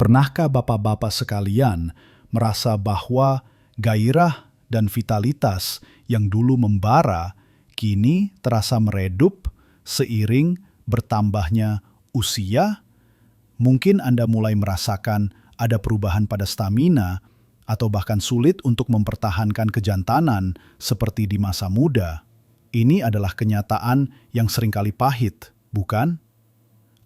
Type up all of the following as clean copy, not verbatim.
Pernahkah bapak-bapak sekalian merasa bahwa gairah dan vitalitas yang dulu membara kini terasa meredup seiring bertambahnya usia? Mungkin Anda mulai merasakan ada perubahan pada stamina atau bahkan sulit untuk mempertahankan kejantanan seperti di masa muda. Ini adalah kenyataan yang seringkali pahit, bukan?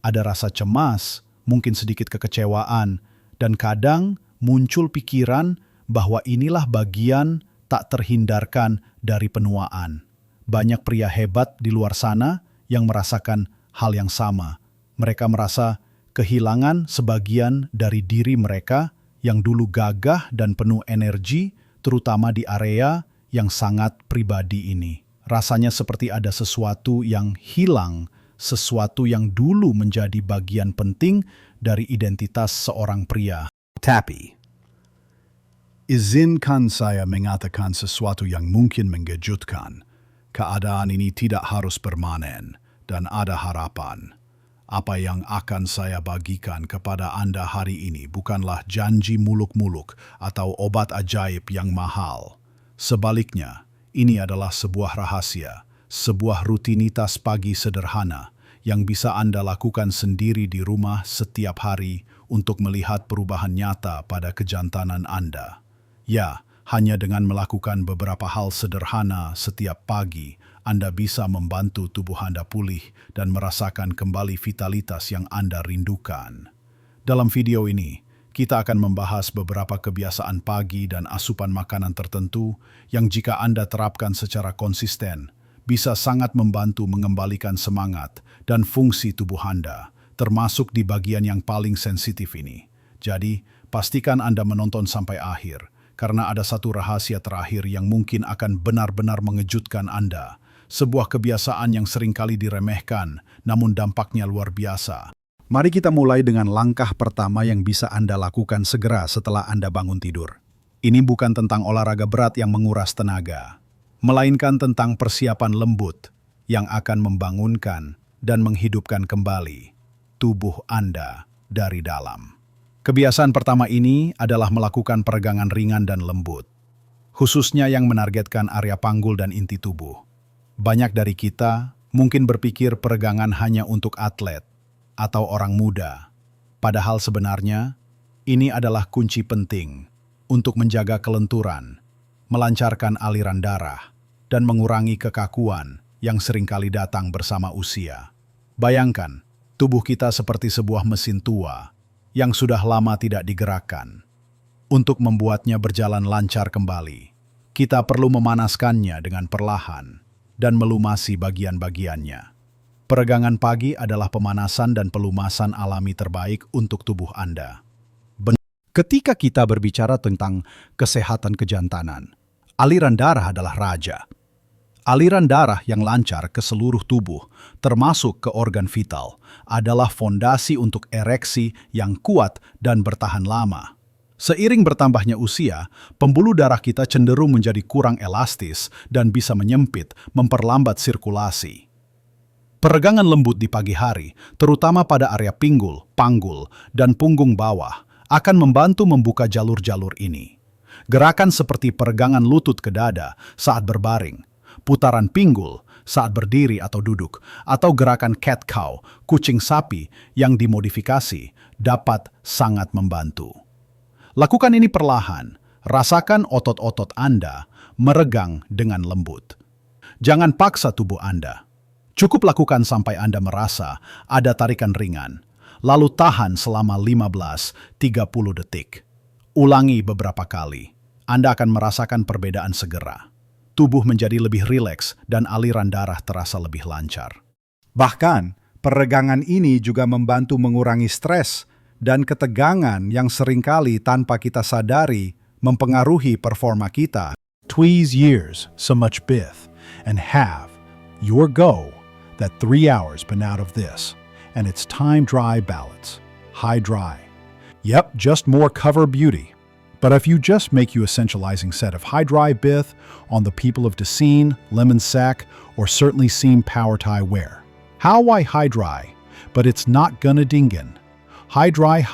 Ada rasa cemas, mungkin sedikit kekecewaan, dan kadang muncul pikiran bahwa inilah bagian tak terhindarkan dari penuaan. Banyak pria hebat di luar sana yang merasakan hal yang sama. Mereka merasa kehilangan sebagian dari diri mereka yang dulu gagah dan penuh energi, terutama di area yang sangat pribadi ini. Rasanya seperti ada sesuatu yang hilang, sesuatu yang dulu menjadi bagian penting dari identitas seorang pria. Tapi, izinkan saya mengatakan sesuatu yang mungkin mengejutkan. Keadaan ini tidak harus permanen dan ada harapan. Apa yang akan saya bagikan kepada Anda hari ini bukanlah janji muluk-muluk atau obat ajaib yang mahal. Sebaliknya, ini adalah sebuah rahasia, sebuah rutinitas pagi sederhana yang bisa Anda lakukan sendiri di rumah setiap hari untuk melihat perubahan nyata pada kejantanan Anda. Ya, hanya dengan melakukan beberapa hal sederhana setiap pagi, Anda bisa membantu tubuh Anda pulih dan merasakan kembali vitalitas yang Anda rindukan. Dalam video ini, kita akan membahas beberapa kebiasaan pagi dan asupan makanan tertentu yang jika Anda terapkan secara konsisten, bisa sangat membantu mengembalikan semangat dan fungsi tubuh Anda, termasuk di bagian yang paling sensitif ini. Jadi, pastikan Anda menonton sampai akhir, karena ada satu rahasia terakhir yang mungkin akan benar-benar mengejutkan Anda. Sebuah kebiasaan yang seringkali diremehkan, namun dampaknya luar biasa. Mari kita mulai dengan langkah pertama yang bisa Anda lakukan segera setelah Anda bangun tidur. Ini bukan tentang olahraga berat yang menguras tenaga, melainkan tentang persiapan lembut yang akan membangunkan dan menghidupkan kembali tubuh Anda dari dalam. Kebiasaan pertama ini adalah melakukan peregangan ringan dan lembut, khususnya yang menargetkan area panggul dan inti tubuh. Banyak dari kita mungkin berpikir peregangan hanya untuk atlet atau orang muda. Padahal sebenarnya, ini adalah kunci penting untuk menjaga kelenturan, melancarkan aliran darah, dan mengurangi kekakuan yang seringkali datang bersama usia. Bayangkan, tubuh kita seperti sebuah mesin tua yang sudah lama tidak digerakkan. Untuk membuatnya berjalan lancar kembali, kita perlu memanaskannya dengan perlahan dan melumasi bagian-bagiannya. Peregangan pagi adalah pemanasan dan pelumasan alami terbaik untuk tubuh Anda. Ketika kita berbicara tentang kesehatan kejantanan, aliran darah adalah raja. Aliran darah yang lancar ke seluruh tubuh, termasuk ke organ vital, adalah fondasi untuk ereksi yang kuat dan bertahan lama. Seiring bertambahnya usia, pembuluh darah kita cenderung menjadi kurang elastis dan bisa menyempit, memperlambat sirkulasi. Peregangan lembut di pagi hari, terutama pada area pinggul, panggul, dan punggung bawah, akan membantu membuka jalur-jalur ini. Gerakan seperti peregangan lutut ke dada saat berbaring, putaran pinggul saat berdiri atau duduk, atau gerakan cat cow, kucing sapi yang dimodifikasi, dapat sangat membantu. Lakukan ini perlahan, rasakan otot-otot Anda meregang dengan lembut. Jangan paksa tubuh Anda. Cukup lakukan sampai Anda merasa ada tarikan ringan, lalu tahan selama 15-30 detik. Ulangi beberapa kali. Anda akan merasakan perbedaan segera. Tubuh menjadi lebih rileks dan aliran darah terasa lebih lancar. bahkan peregangan ini juga membantu mengurangi stres dan ketegangan yang seringkali tanpa kita sadari mempengaruhi performa kita. Tweeze years so much bith and have your go that 3 hours been out of this and it's time dry balance, high dry. Yep, just more cover beauty. But if you just make you essentializing set of high dry bith on the people of Decene, Lemon Sack, or certainly seam power tie wear. How why high dry? But it's not gonna dingen. High dry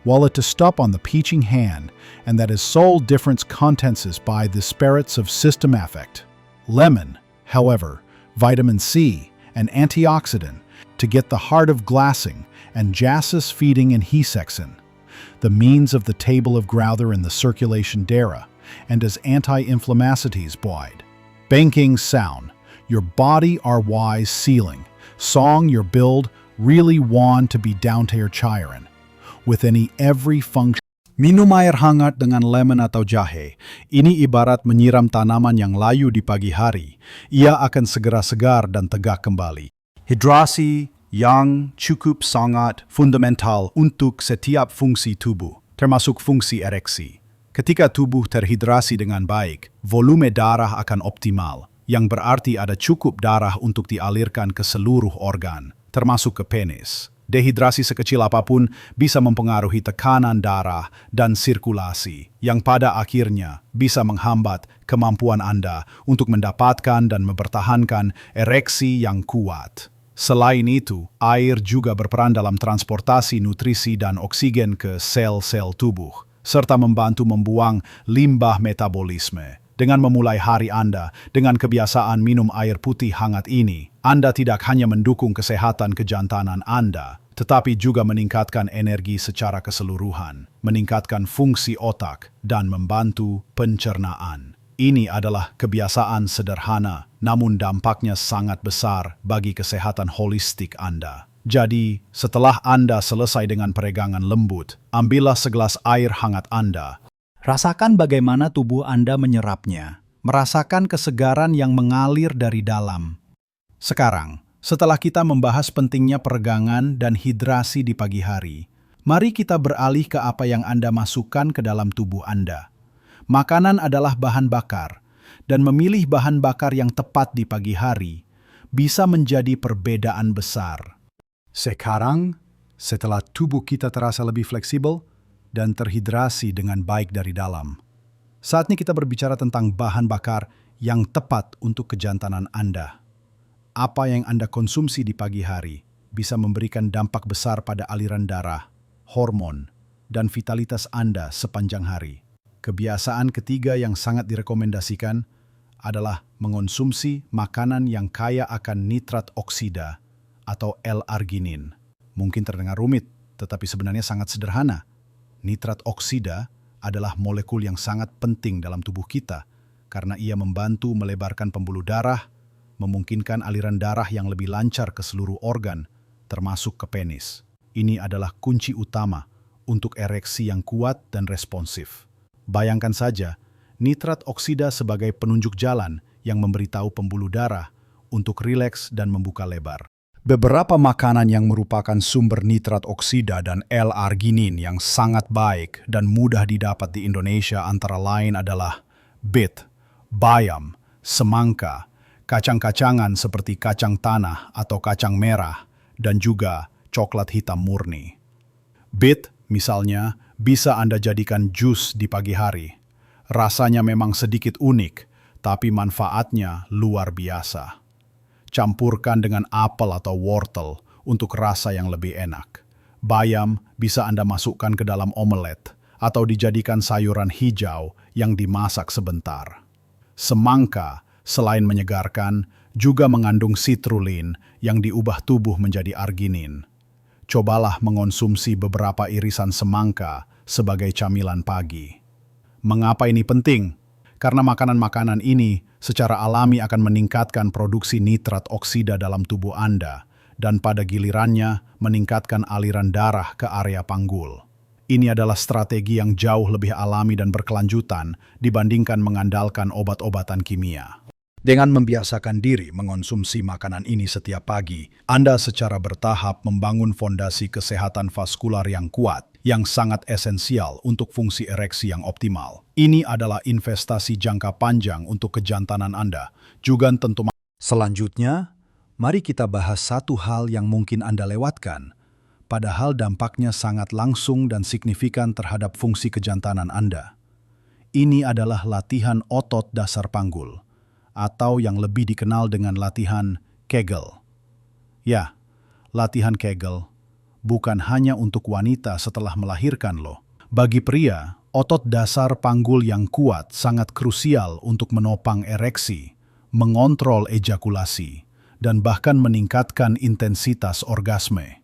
while it to stop on the peaching hand, and that is sole difference contents is by the spirits of system affect. Lemon, however, vitamin C, and antioxidant, to get the heart of glassing, and jassus feeding and hesexin, the means of the table of Growther in the circulation dera, and as anti-inflammatories boyd. Banking sound, your body are wise sealing, song your build really want to be down to your chiron, with any every function. Minum air hangat dengan lemon atau jahe. Ini ibarat menyiram tanaman yang layu di pagi hari. Ia akan segera segar dan tegak kembali. Hidrasi yang cukup sangat fundamental untuk setiap fungsi tubuh, termasuk fungsi ereksi. Ketika tubuh terhidrasi dengan baik, volume darah akan optimal, yang berarti ada cukup darah untuk dialirkan ke seluruh organ, termasuk ke penis. Dehidrasi sekecil apapun bisa mempengaruhi tekanan darah dan sirkulasi, yang pada akhirnya bisa menghambat kemampuan Anda untuk mendapatkan dan mempertahankan ereksi yang kuat. Selain itu, air juga berperan dalam transportasi nutrisi dan oksigen ke sel-sel tubuh, serta membantu membuang limbah metabolisme. Dengan memulai hari Anda dengan kebiasaan minum air putih hangat ini, Anda tidak hanya mendukung kesehatan kejantanan Anda, tetapi juga meningkatkan energi secara keseluruhan, meningkatkan fungsi otak, dan membantu pencernaan. Ini adalah kebiasaan sederhana, namun dampaknya sangat besar bagi kesehatan holistik Anda. Jadi, setelah Anda selesai dengan peregangan lembut, ambillah segelas air hangat Anda. Rasakan bagaimana tubuh Anda menyerapnya, merasakan kesegaran yang mengalir dari dalam. Sekarang, setelah kita membahas pentingnya peregangan dan hidrasi di pagi hari, mari kita beralih ke apa yang Anda masukkan ke dalam tubuh Anda. Makanan adalah bahan bakar, dan memilih bahan bakar yang tepat di pagi hari bisa menjadi perbedaan besar. Sekarang, setelah tubuh kita terasa lebih fleksibel dan terhidrasi dengan baik dari dalam, saatnya kita berbicara tentang bahan bakar yang tepat untuk kejantanan Anda. Apa yang Anda konsumsi di pagi hari bisa memberikan dampak besar pada aliran darah, hormon, dan vitalitas Anda sepanjang hari. Kebiasaan ketiga yang sangat direkomendasikan adalah mengonsumsi makanan yang kaya akan nitrat oksida atau L-arginin. Mungkin terdengar rumit, tetapi sebenarnya sangat sederhana. Nitrat oksida adalah molekul yang sangat penting dalam tubuh kita karena ia membantu melebarkan pembuluh darah, memungkinkan aliran darah yang lebih lancar ke seluruh organ, termasuk ke penis. Ini adalah kunci utama untuk ereksi yang kuat dan responsif. Bayangkan saja, nitrat oksida sebagai penunjuk jalan yang memberitahu pembuluh darah untuk rileks dan membuka lebar. Beberapa makanan yang merupakan sumber nitrat oksida dan L-arginin yang sangat baik dan mudah didapat di Indonesia antara lain adalah bit, bayam, semangka, kacang-kacangan seperti kacang tanah atau kacang merah, dan juga coklat hitam murni. Bit, misalnya, bisa Anda jadikan jus di pagi hari. Rasanya memang sedikit unik, tapi manfaatnya luar biasa. Campurkan dengan apel atau wortel untuk rasa yang lebih enak. Bayam bisa Anda masukkan ke dalam omelet atau dijadikan sayuran hijau yang dimasak sebentar. Semangka, selain menyegarkan, juga mengandung citrulline yang diubah tubuh menjadi arginin. Cobalah mengonsumsi beberapa irisan semangka sebagai camilan pagi. Mengapa ini penting? Karena makanan-makanan ini secara alami akan meningkatkan produksi nitrat oksida dalam tubuh Anda dan pada gilirannya meningkatkan aliran darah ke area panggul. Ini adalah strategi yang jauh lebih alami dan berkelanjutan dibandingkan mengandalkan obat-obatan kimia. Dengan membiasakan diri mengonsumsi makanan ini setiap pagi, Anda secara bertahap membangun fondasi kesehatan vaskular yang kuat, yang sangat esensial untuk fungsi ereksi yang optimal. Ini adalah investasi jangka panjang untuk kejantanan Anda. Juga tentu. Selanjutnya, mari kita bahas satu hal yang mungkin Anda lewatkan, padahal dampaknya sangat langsung dan signifikan terhadap fungsi kejantanan Anda. Ini adalah latihan otot dasar panggul, atau yang lebih dikenal dengan latihan Kegel. Ya, latihan Kegel bukan hanya untuk wanita setelah melahirkan loh. Bagi pria, otot dasar panggul yang kuat sangat krusial untuk menopang ereksi, mengontrol ejakulasi, dan bahkan meningkatkan intensitas orgasme.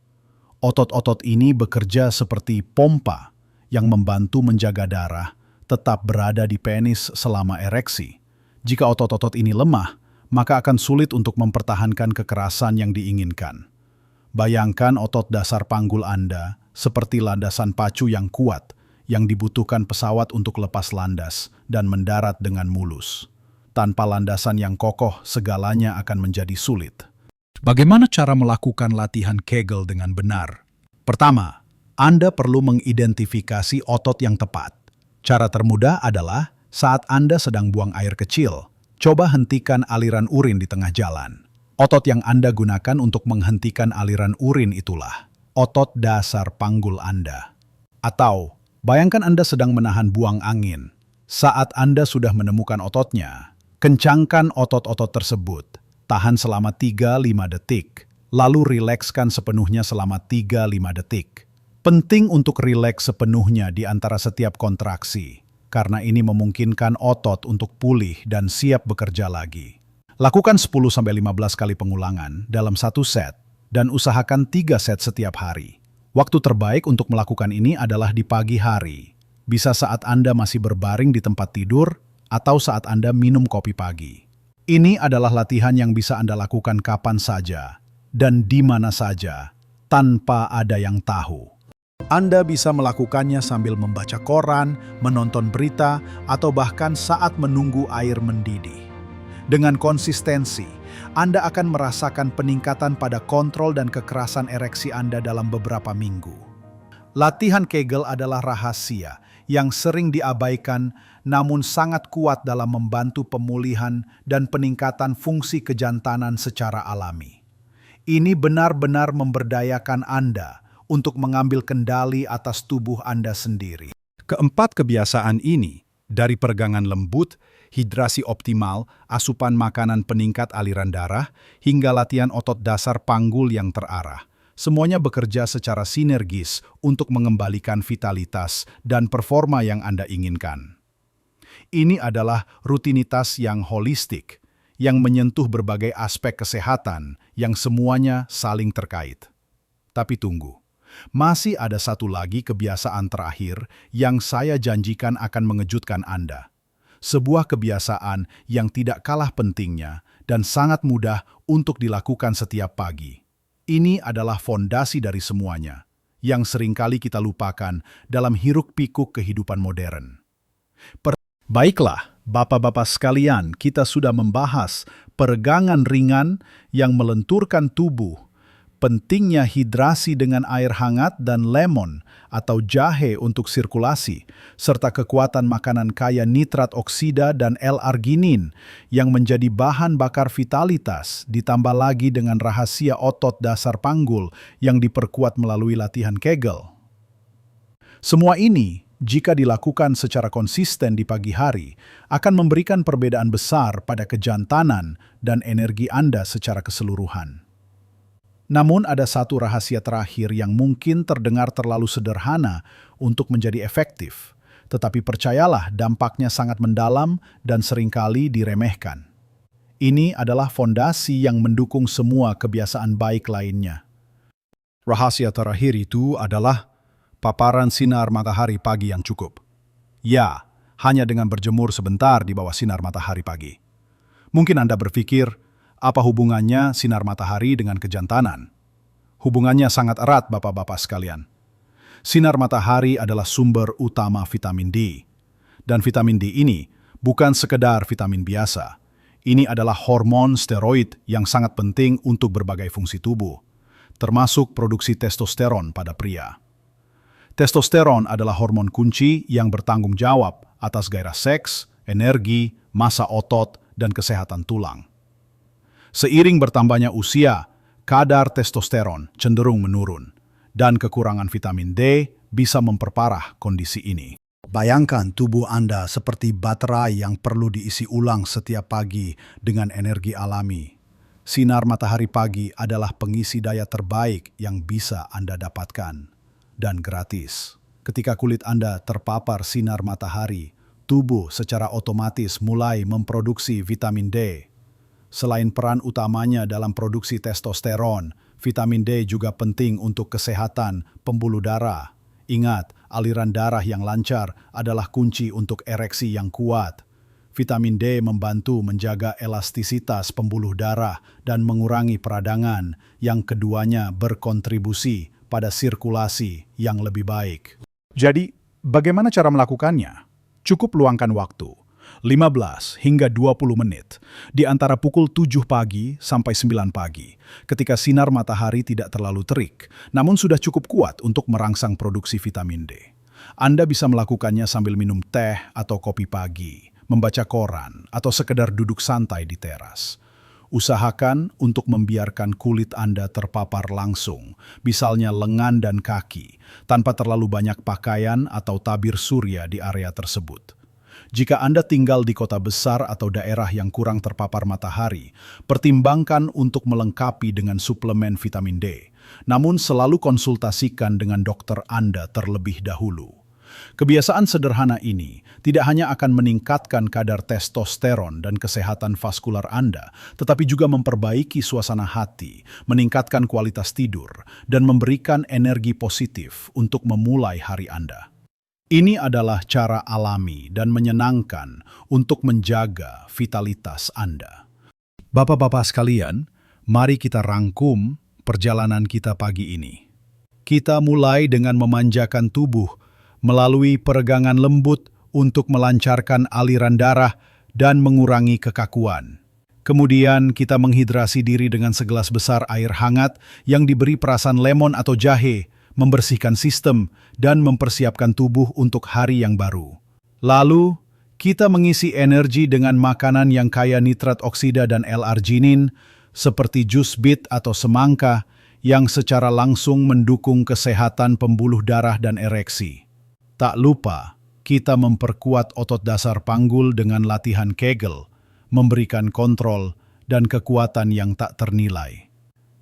Otot-otot ini bekerja seperti pompa yang membantu menjaga darah tetap berada di penis selama ereksi. Jika otot-otot ini lemah, maka akan sulit untuk mempertahankan kekerasan yang diinginkan. Bayangkan otot dasar panggul Anda seperti landasan pacu yang kuat yang dibutuhkan pesawat untuk lepas landas dan mendarat dengan mulus. Tanpa landasan yang kokoh, segalanya akan menjadi sulit. Bagaimana cara melakukan latihan Kegel dengan benar? Pertama, Anda perlu mengidentifikasi otot yang tepat. Cara termudah adalah saat Anda sedang buang air kecil, coba hentikan aliran urin di tengah jalan. Otot yang Anda gunakan untuk menghentikan aliran urin itulah otot dasar panggul Anda. Atau, bayangkan Anda sedang menahan buang angin. Saat Anda sudah menemukan ototnya, kencangkan otot-otot tersebut. Tahan selama 3-5 detik, lalu rilekskan sepenuhnya selama 3-5 detik. Penting untuk rileks sepenuhnya di antara setiap kontraksi, karena ini memungkinkan otot untuk pulih dan siap bekerja lagi. Lakukan 10-15 kali pengulangan dalam satu set, dan usahakan 3 set setiap hari. Waktu terbaik untuk melakukan ini adalah di pagi hari. Bisa saat Anda masih berbaring di tempat tidur, atau saat Anda minum kopi pagi. Ini adalah latihan yang bisa Anda lakukan kapan saja, dan di mana saja, tanpa ada yang tahu. Anda bisa melakukannya sambil membaca koran, menonton berita, atau bahkan saat menunggu air mendidih. Dengan konsistensi, Anda akan merasakan peningkatan pada kontrol dan kekerasan ereksi Anda dalam beberapa minggu. Latihan Kegel adalah rahasia yang sering diabaikan namun sangat kuat dalam membantu pemulihan dan peningkatan fungsi kejantanan secara alami. Ini benar-benar memberdayakan Anda untuk mengambil kendali atas tubuh Anda sendiri. Keempat kebiasaan ini, dari peregangan lembut, hidrasi optimal, asupan makanan peningkat aliran darah, hingga latihan otot dasar panggul yang terarah. Semuanya bekerja secara sinergis untuk mengembalikan vitalitas dan performa yang Anda inginkan. Ini adalah rutinitas yang holistik, yang menyentuh berbagai aspek kesehatan yang semuanya saling terkait. Tapi tunggu, masih ada satu lagi kebiasaan terakhir yang saya janjikan akan mengejutkan Anda. Sebuah kebiasaan yang tidak kalah pentingnya dan sangat mudah untuk dilakukan setiap pagi. Ini adalah fondasi dari semuanya, yang seringkali kita lupakan dalam hiruk-pikuk kehidupan modern. Baiklah, Bapak-bapak sekalian, kita sudah membahas peregangan ringan yang melenturkan tubuh, pentingnya hidrasi dengan air hangat dan lemon atau jahe untuk sirkulasi, serta kekuatan makanan kaya nitrat oksida dan L-arginin yang menjadi bahan bakar vitalitas, ditambah lagi dengan rahasia otot dasar panggul yang diperkuat melalui latihan Kegel. Semua ini, jika dilakukan secara konsisten di pagi hari, akan memberikan perbedaan besar pada kejantanan dan energi Anda secara keseluruhan. Namun ada satu rahasia terakhir yang mungkin terdengar terlalu sederhana untuk menjadi efektif, tetapi percayalah dampaknya sangat mendalam dan seringkali diremehkan. Ini adalah fondasi yang mendukung semua kebiasaan baik lainnya. Rahasia terakhir itu adalah paparan sinar matahari pagi yang cukup. Ya, hanya dengan berjemur sebentar di bawah sinar matahari pagi. Mungkin Anda berpikir, apa hubungannya sinar matahari dengan kejantanan? Hubungannya sangat erat, Bapak-bapak sekalian. Sinar matahari adalah sumber utama vitamin D. Dan vitamin D ini bukan sekedar vitamin biasa. Ini adalah hormon steroid yang sangat penting untuk berbagai fungsi tubuh, termasuk produksi testosteron pada pria. Testosteron adalah hormon kunci yang bertanggung jawab atas gairah seks, energi, massa otot, dan kesehatan tulang. Seiring bertambahnya usia, kadar testosteron cenderung menurun, dan kekurangan vitamin D bisa memperparah kondisi ini. Bayangkan tubuh Anda seperti baterai yang perlu diisi ulang setiap pagi dengan energi alami. Sinar matahari pagi adalah pengisi daya terbaik yang bisa Anda dapatkan, dan gratis. Ketika kulit Anda terpapar sinar matahari, tubuh secara otomatis mulai memproduksi vitamin D. Selain peran utamanya dalam produksi testosteron, vitamin D juga penting untuk kesehatan pembuluh darah. Ingat, aliran darah yang lancar adalah kunci untuk ereksi yang kuat. Vitamin D membantu menjaga elastisitas pembuluh darah dan mengurangi peradangan, yang keduanya berkontribusi pada sirkulasi yang lebih baik. Jadi, bagaimana cara melakukannya? Cukup luangkan waktu, 15 hingga 20 menit, di antara pukul 7 pagi sampai 9 pagi, ketika sinar matahari tidak terlalu terik, namun sudah cukup kuat untuk merangsang produksi vitamin D. Anda bisa melakukannya sambil minum teh atau kopi pagi, membaca koran, atau sekedar duduk santai di teras. Usahakan untuk membiarkan kulit Anda terpapar langsung, misalnya lengan dan kaki, tanpa terlalu banyak pakaian atau tabir surya di area tersebut. Jika Anda tinggal di kota besar atau daerah yang kurang terpapar matahari, pertimbangkan untuk melengkapi dengan suplemen vitamin D. Namun selalu konsultasikan dengan dokter Anda terlebih dahulu. Kebiasaan sederhana ini tidak hanya akan meningkatkan kadar testosteron dan kesehatan vaskular Anda, tetapi juga memperbaiki suasana hati, meningkatkan kualitas tidur, dan memberikan energi positif untuk memulai hari Anda. Ini adalah cara alami dan menyenangkan untuk menjaga vitalitas Anda. Bapak-bapak sekalian, mari kita rangkum perjalanan kita pagi ini. Kita mulai dengan memanjakan tubuh melalui peregangan lembut untuk melancarkan aliran darah dan mengurangi kekakuan. Kemudian kita menghidrasi diri dengan segelas besar air hangat yang diberi perasan lemon atau jahe, membersihkan sistem dan mempersiapkan tubuh untuk hari yang baru. Lalu, kita mengisi energi dengan makanan yang kaya nitrat oksida dan L-arginin, seperti jus bit atau semangka, yang secara langsung mendukung kesehatan pembuluh darah dan ereksi. Tak lupa, kita memperkuat otot dasar panggul dengan latihan Kegel, memberikan kontrol dan kekuatan yang tak ternilai.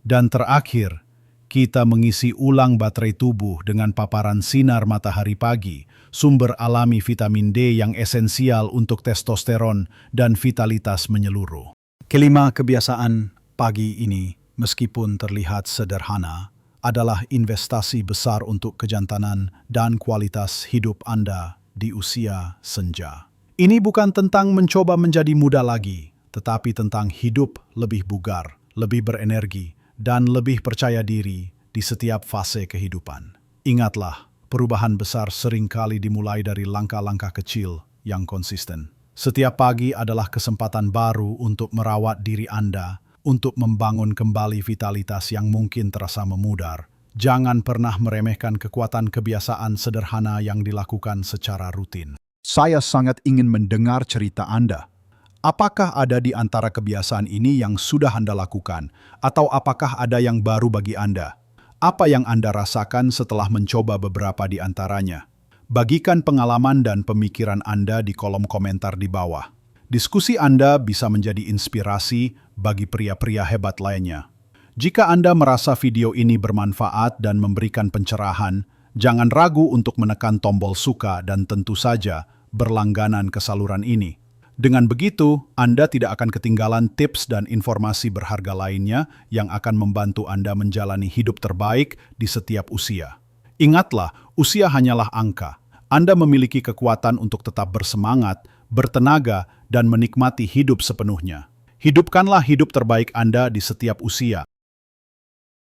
Dan terakhir, kita mengisi ulang baterai tubuh dengan paparan sinar matahari pagi, sumber alami vitamin D yang esensial untuk testosteron dan vitalitas menyeluruh. Kelima kebiasaan pagi ini, meskipun terlihat sederhana, adalah investasi besar untuk kejantanan dan kualitas hidup Anda di usia senja. Ini bukan tentang mencoba menjadi muda lagi, tetapi tentang hidup lebih bugar, lebih berenergi, dan lebih percaya diri di setiap fase kehidupan. Ingatlah, perubahan besar seringkali dimulai dari langkah-langkah kecil yang konsisten. Setiap pagi adalah kesempatan baru untuk merawat diri Anda, untuk membangun kembali vitalitas yang mungkin terasa memudar. Jangan pernah meremehkan kekuatan kebiasaan sederhana yang dilakukan secara rutin. Saya sangat ingin mendengar cerita Anda. Apakah ada di antara kebiasaan ini yang sudah Anda lakukan, atau apakah ada yang baru bagi Anda? Apa yang Anda rasakan setelah mencoba beberapa di antaranya? Bagikan pengalaman dan pemikiran Anda di kolom komentar di bawah. Diskusi Anda bisa menjadi inspirasi bagi pria-pria hebat lainnya. Jika Anda merasa video ini bermanfaat dan memberikan pencerahan, jangan ragu untuk menekan tombol suka dan tentu saja berlangganan ke saluran ini. Dengan begitu, Anda tidak akan ketinggalan tips dan informasi berharga lainnya yang akan membantu Anda menjalani hidup terbaik di setiap usia. Ingatlah, usia hanyalah angka. Anda memiliki kekuatan untuk tetap bersemangat, bertenaga, dan menikmati hidup sepenuhnya. Hidupkanlah hidup terbaik Anda di setiap usia.